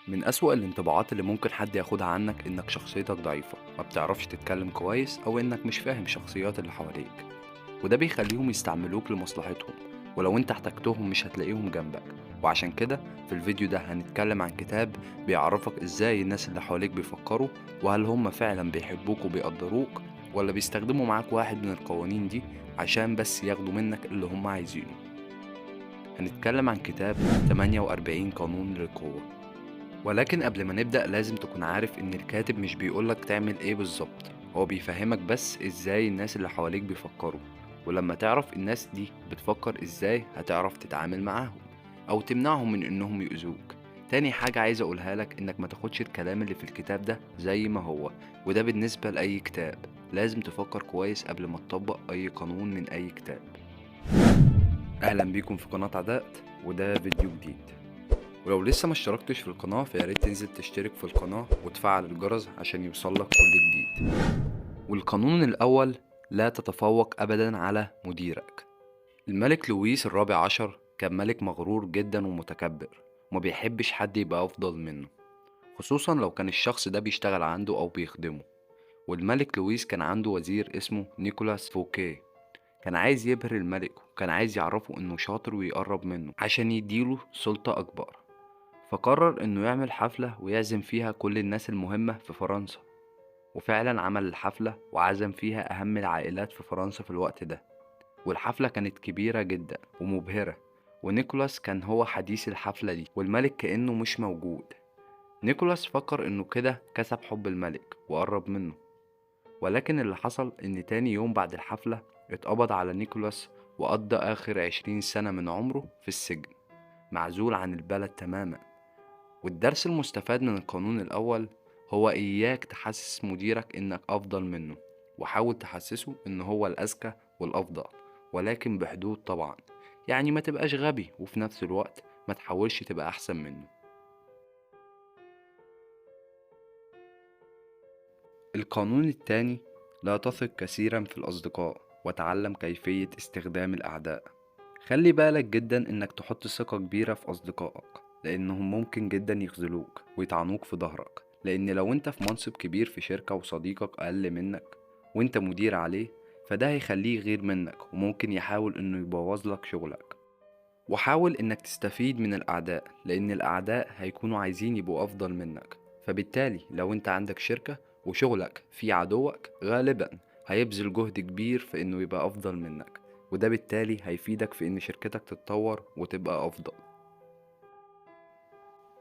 من أسوأ الانطباعات اللي ممكن حد ياخدها عنك إنك شخصيتك ضعيفة، ما بتعرفش تتكلم كويس، أو إنك مش فاهم شخصيات اللي حواليك. وده بيخليهم يستعملوك لمصلحتهم، ولو انت احتجتهم مش هتلاقيهم جنبك. وعشان كده في الفيديو ده هنتكلم عن كتاب بيعرفك ازاي الناس اللي حواليك بيفكروا، وهل هم فعلا بيحبوك وبيقدروك، ولا بيستخدموا معاك واحد من القوانين دي عشان بس ياخدوا منك اللي هم عايزينه. هنتكلم عن كتاب 48 قانون للقوة. ولكن قبل ما نبدأ لازم تكون عارف إن الكاتب مش بيقولك تعمل إيه بالظبط، هو بيفهمك بس إزاي الناس اللي حواليك بيفكروا. ولما تعرف الناس دي بتفكر إزاي هتعرف تتعامل معاهم أو تمنعهم من إنهم يؤذوك. تاني حاجة عايز أقولها لك إنك ما تاخدش الكلام اللي في الكتاب ده زي ما هو، وده بالنسبة لأي كتاب. لازم تفكر كويس قبل ما تطبق أي قانون من أي كتاب. أهلا بيكم في قناة عداء، وده فيديو جديد. ولو لسه ما اشتركتش في القناة فياريت تنزل تشترك في القناة وتفعل الجرس عشان يوصلك كل جديد. والقانون الأول: لا تتفوق أبدا على مديرك. الملك لويس الرابع عشر كان ملك مغرور جدا ومتكبر، وما بيحبش حد يبقى أفضل منه، خصوصا لو كان الشخص ده بيشتغل عنده أو بيخدمه. والملك لويس كان عنده وزير اسمه نيكولاس فوكيه، كان عايز يبهر الملك وكان عايز يعرفه إنه شاطر ويقرب منه عشان يديله سلطة أكبر. فقرر إنه يعمل حفلة ويعزم فيها كل الناس المهمة في فرنسا. وفعلا عمل الحفلة وعزم فيها أهم العائلات في فرنسا في الوقت ده. والحفلة كانت كبيرة جدا ومبهرة، ونيكولاس كان هو حديث الحفلة دي والملك كأنه مش موجود. نيكولاس فكر إنه كده كسب حب الملك وقرب منه. ولكن اللي حصل إن تاني يوم بعد الحفلة اتقبض على نيكولاس، وقضى آخر 20 سنة من عمره في السجن، معزول عن البلد تماما. والدرس المستفاد من القانون الأول هو إياك تحسس مديرك إنك أفضل منه، وحاول تحسسه إن هو الأذكى والأفضل، ولكن بحدود طبعا. يعني ما تبقاش غبي وفي نفس الوقت ما تحاولش تبقى أحسن منه. القانون التاني: لا تثق كثيرا في الأصدقاء، وتعلم كيفية استخدام الأعداء. خلي بالك جدا إنك تحط ثقة كبيرة في أصدقائك، لأنهم ممكن جدا يخذلوك ويطعنوك في ظهرك. لأن لو أنت في منصب كبير في شركة وصديقك أقل منك وأنت مدير عليه، فده هيخليه يغير منك وممكن يحاول إنه يبوظ لك شغلك. وحاول إنك تستفيد من الأعداء، لأن الأعداء هيكونوا عايزين يبقوا أفضل منك. فبالتالي لو أنت عندك شركة وشغلك فيه عدوك، غالبا هيبذل جهد كبير في إنه يبقى أفضل منك، وده بالتالي هيفيدك في إن شركتك تتطور وتبقى أفضل.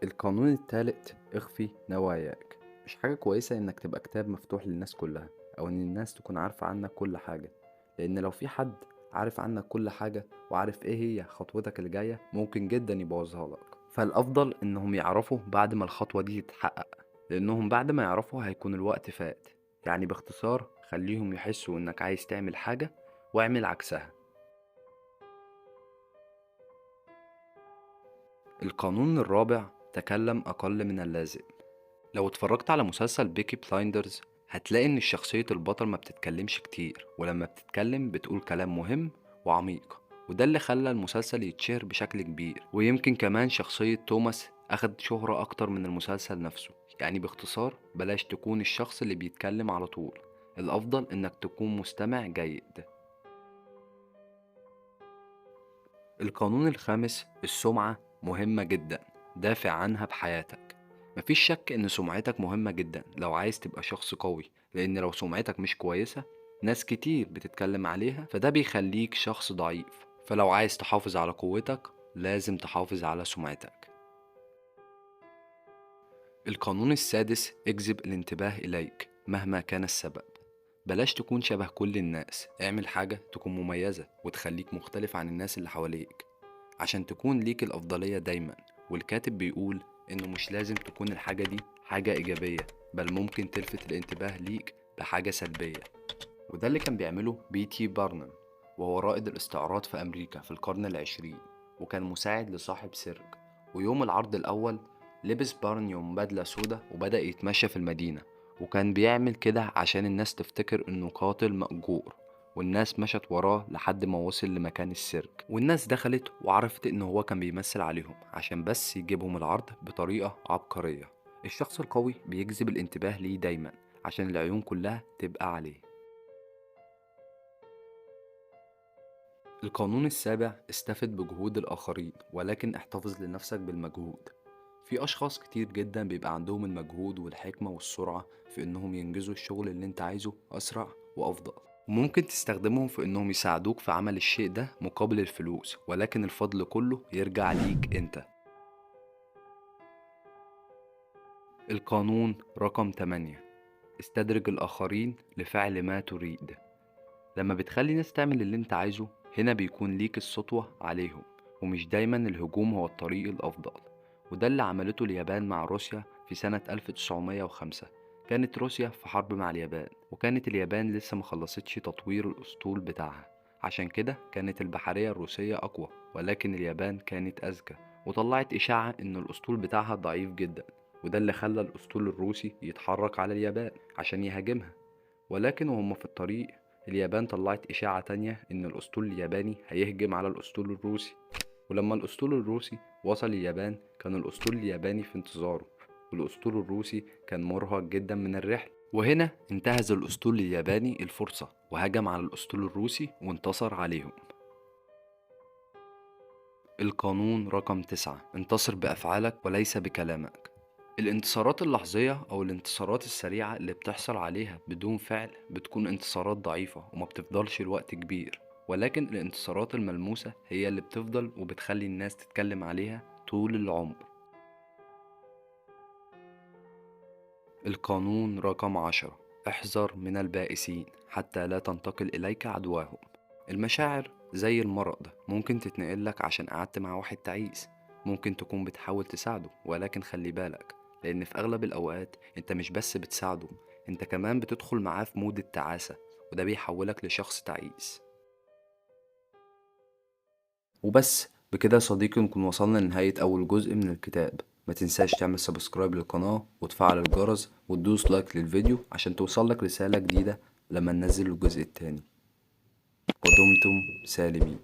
القانون التالت: اخفي نواياك. مش حاجة كويسة إنك تبقى كتاب مفتوح للناس كلها، أو إن الناس تكون عارفة عنك كل حاجة. لأن لو في حد عارف عنك كل حاجة وعارف إيه هي خطوتك اللي جاية، ممكن جدا يبوظها لك. فالأفضل إنهم يعرفوا بعد ما الخطوة دي تتحقق، لأنهم بعد ما يعرفوا هيكون الوقت فات. يعني باختصار خليهم يحسوا إنك عايز تعمل حاجة واعمل عكسها. القانون الرابع: تكلم أقل من اللازم. لو اتفرجت على مسلسل بيكي بلايندرز هتلاقي ان شخصية البطل ما بتتكلمش كتير، ولما بتتكلم بتقول كلام مهم وعميق. وده اللي خلى المسلسل يتشهر بشكل كبير. ويمكن كمان شخصية توماس أخد شهرة أكتر من المسلسل نفسه. يعني باختصار بلاش تكون الشخص اللي بيتكلم على طول، الأفضل إنك تكون مستمع جيد. القانون الخامس: السمعة مهمة جدا، دافع عنها بحياتك. مفيش شك إن سمعتك مهمة جدا لو عايز تبقى شخص قوي، لأن لو سمعتك مش كويسة ناس كتير بتتكلم عليها، فده بيخليك شخص ضعيف. فلو عايز تحافظ على قوتك لازم تحافظ على سمعتك. القانون السادس: اجذب الانتباه إليك مهما كان السبب. بلاش تكون شبه كل الناس، اعمل حاجة تكون مميزة وتخليك مختلف عن الناس اللي حواليك عشان تكون ليك الأفضلية دايما. والكاتب بيقول إنه مش لازم تكون الحاجة دي حاجة إيجابية، بل ممكن تلفت الانتباه ليك بحاجة سلبية. وده اللي كان بيعمله بي تي بارنم، وهو رائد الاستعراض في أمريكا في القرن العشرين، وكان مساعد لصاحب سيرك. ويوم العرض الأول لبس بارنيوم بدلة سودا وبدأ يتمشى في المدينة، وكان بيعمل كده عشان الناس تفتكر إنه قاتل مأجور. والناس مشت وراه لحد ما وصل لمكان السيرك، والناس دخلت وعرفت ان هو كان بيمثل عليهم عشان بس يجيبهم العرض بطريقة عبقرية. الشخص القوي بيجذب الانتباه ليه دايما عشان العيون كلها تبقى عليه. القانون السابع: استفد بجهود الآخرين ولكن احتفظ لنفسك بالمجهود. في أشخاص كتير جدا بيبقى عندهم المجهود والحكمة والسرعة في إنهم ينجزوا الشغل اللي أنت عايزه أسرع وأفضل، وممكن تستخدمهم في إنهم يساعدوك في عمل الشيء ده مقابل الفلوس، ولكن الفضل كله يرجع ليك أنت. القانون رقم 8: استدرج الآخرين لفعل ما تريد. لما بتخلي ناس تعمل اللي انت عايزه، هنا بيكون ليك السطوة عليهم، ومش دايما الهجوم هو الطريق الأفضل. وده اللي عملته اليابان مع روسيا في سنة 1905. كانت روسيا في حرب مع اليابان، وكانت اليابان لسه مخلصتش تطوير الأسطول بتاعها، عشان كده كانت البحرية الروسية أقوى، ولكن اليابان كانت أذكى وطلعت إشاعة إن الأسطول بتاعها ضعيف جدا، وده اللي خلى الأسطول الروسي يتحرك على اليابان عشان يهاجمها. ولكن وهم في الطريق، اليابان طلعت إشاعة تانية إن الأسطول الياباني هيهجم على الأسطول الروسي. ولما الأسطول الروسي وصل اليابان، كان الأسطول الياباني في انتظاره، والأسطول الروسي كان مرهق جدا من الرحلة. وهنا انتهز الأسطول الياباني الفرصة وهجم على الأسطول الروسي وانتصر عليهم. القانون رقم 9: انتصر بأفعالك وليس بكلامك. الانتصارات اللحظية أو الانتصارات السريعة اللي بتحصل عليها بدون فعل بتكون انتصارات ضعيفة وما بتفضلش الوقت كبير، ولكن الانتصارات الملموسة هي اللي بتفضل وبتخلي الناس تتكلم عليها طول العمر. القانون رقم 10: احذر من البائسين حتى لا تنتقل إليك عدواهم. المشاعر زي المرض، ممكن تتنقلك عشان قعدت مع واحد تعيس. ممكن تكون بتحاول تساعده، ولكن خلي بالك، لأن في أغلب الأوقات أنت مش بس بتساعده، أنت كمان بتدخل معاه في مود التعاسة، وده بيحولك لشخص تعيس. وبس بكده يا صديقي نكون وصلنا لنهاية أول جزء من الكتاب. ما تنساش تعمل سبسكرايب للقناة وتفعل الجرس وتدوس لايك للفيديو عشان توصلك رسالة جديدة لما ننزل الجزء التاني. ودمتم سالمين.